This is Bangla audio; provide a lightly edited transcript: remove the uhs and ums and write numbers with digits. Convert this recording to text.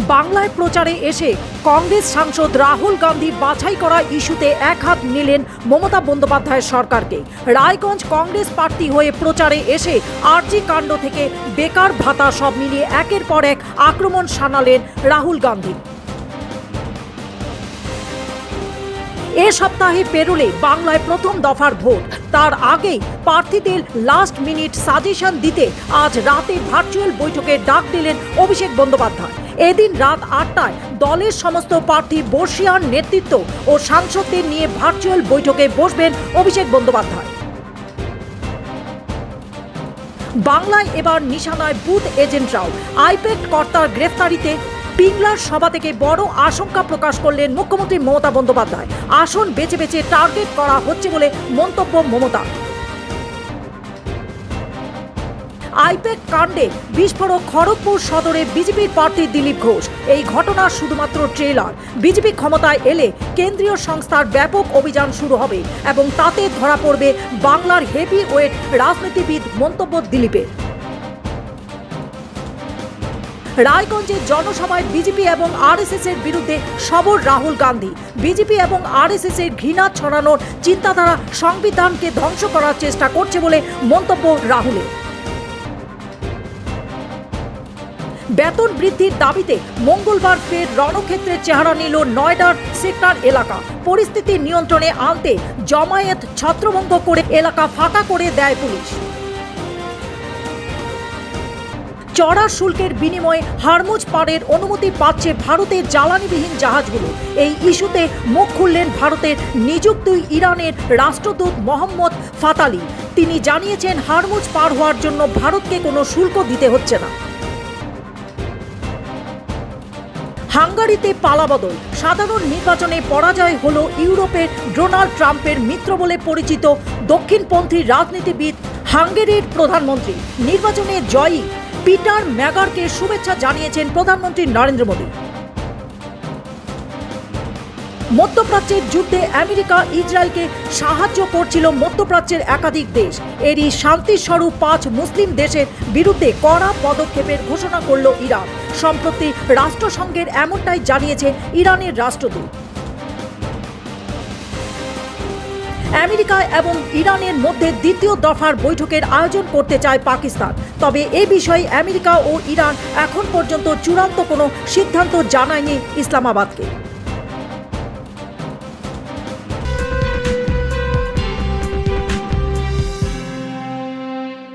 বাংলায় প্রচারে এসে কংগ্রেস সাংসদ রাহুল গান্ধী বাছাই করা ইস্যুতে এক হাত নিলেন মমতা বন্দ্যোপাধ্যায়ের সরকারকে। রায়গঞ্জ কংগ্রেস প্রার্থী হয়ে প্রচারে এসে আরজি কাণ্ড থেকে বেকার ভাতা সব মিলিয়ে একের পর এক আক্রমণ শানালেন রাহুল গান্ধী। এ সপ্তাহে পেরোলে বাংলায় প্রথম দফার ভোট, তার আগেই প্রার্থীদের লাস্ট মিনিট সাজেশন দিতে আজ রাতে ভার্চুয়াল বৈঠকে ডাক দিলেন অভিষেক বন্দ্যোপাধ্যায়। এদিন রাত 8টায় দলের সমস্ত প্রার্থী বর্ষিয়ান নেতৃত্ব ও সাংসদদের নিয়ে ভার্চুয়াল বৈঠকে বসবেন অভিষেক বন্দ্যোপাধ্যায়। বাংলায় এবার নিশানায় বুথ এজেন্টরাও। আইপ্যাক কর্তার গ্রেফতারিতে পিংলার সভা থেকে বড় আশঙ্কা প্রকাশ করলেন মুখ্যমন্ত্রী মমতা বন্দ্যোপাধ্যায়। আসন বেছে বেছে টার্গেট করা হচ্ছে বলে মন্তব্য মমতা। আইপ্যাক কাণ্ডে বিস্ফোরক খড়গপুর সদরে বিজেপির প্রার্থী দিলীপ ঘোষ। এই ঘটনা শুধুমাত্র ট্রেলার। বিজেপি ক্ষমতায় এলে কেন্দ্রীয় সংস্থার ব্যাপক অভিযান শুরু হবে এবং তাতে ধরা পড়বে বাংলার হেভি ওয়েট রাজনীতিবিদ, মন্তব্য দিলীপের। রায়গঞ্জের জনসভায় বিজেপি এবং আরএসএস এর বিরুদ্ধে সরব রাহুল গান্ধী। বিজেপি এবং আরএসএস এর ঘৃণা ছড়ানোর চিন্তাধারা সংবিধানকে ধ্বংস করার চেষ্টা করছে বলে মন্তব্য রাহুলের। বেতন বৃদ্ধির দাবিতে মঙ্গলবার ফের রণক্ষেত্রের চেহারা নিল নয়ডার সেক্টর এলাকা। পরিস্থিতি নিয়ন্ত্রণে আনতে জমায়েত ছত্রভঙ্গ করে এলাকা ফাঁকা করে দেয় পুলিশ। চড়া শুল্কের বিনিময়ে হরমুজ পারের অনুমতি পাচ্ছে ভারতের জ্বালানিবিহীন জাহাজগুলো। এই ইস্যুতে মুখ খুললেন ভারতের নিযুক্ত ইরানের রাষ্ট্রদূত মোহাম্মদ ফাতালি। তিনি জানিয়েছেন, হরমুজ পার হওয়ার জন্য ভারতকে কোনো শুল্ক দিতে হচ্ছে না। হাঙ্গারিতে পালাবদল। সাধারণ নির্বাচনে পরাজয় হলো ইউরোপের ডোনাল্ড ট্রাম্পের মিত্র বলে পরিচিত দক্ষিণপন্থী রাজনীতিবিদ হাঙ্গেরির প্রধানমন্ত্রী। নির্বাচনে জয়ী পিটার ম্যাগারকে শুভেচ্ছা জানিয়েছেন প্রধানমন্ত্রী নরেন্দ্র মোদী। মধ্যপ্রাচ্যের যুদ্ধে আমেরিকা ইসরায়েলকে সাহায্য করছিল মধ্যপ্রাচ্যের একাধিক দেশ। এরই শান্তিস্বরূপ 5 মুসলিম দেশের বিরুদ্ধে কড়া পদক্ষেপের ঘোষণা করল ইরান। সম্প্রতি রাষ্ট্রসংঘের এমনটাই জানিয়েছে ইরানের রাষ্ট্রদূত। আমেরিকা এবং ইরানের মধ্যে দ্বিতীয় দফার বৈঠকের আয়োজন করতে চায় পাকিস্তান। তবে এ বিষয়ে আমেরিকা ও ইরান এখন পর্যন্ত চূড়ান্ত কোনো সিদ্ধান্ত জানায়নি ইসলামাবাদকে।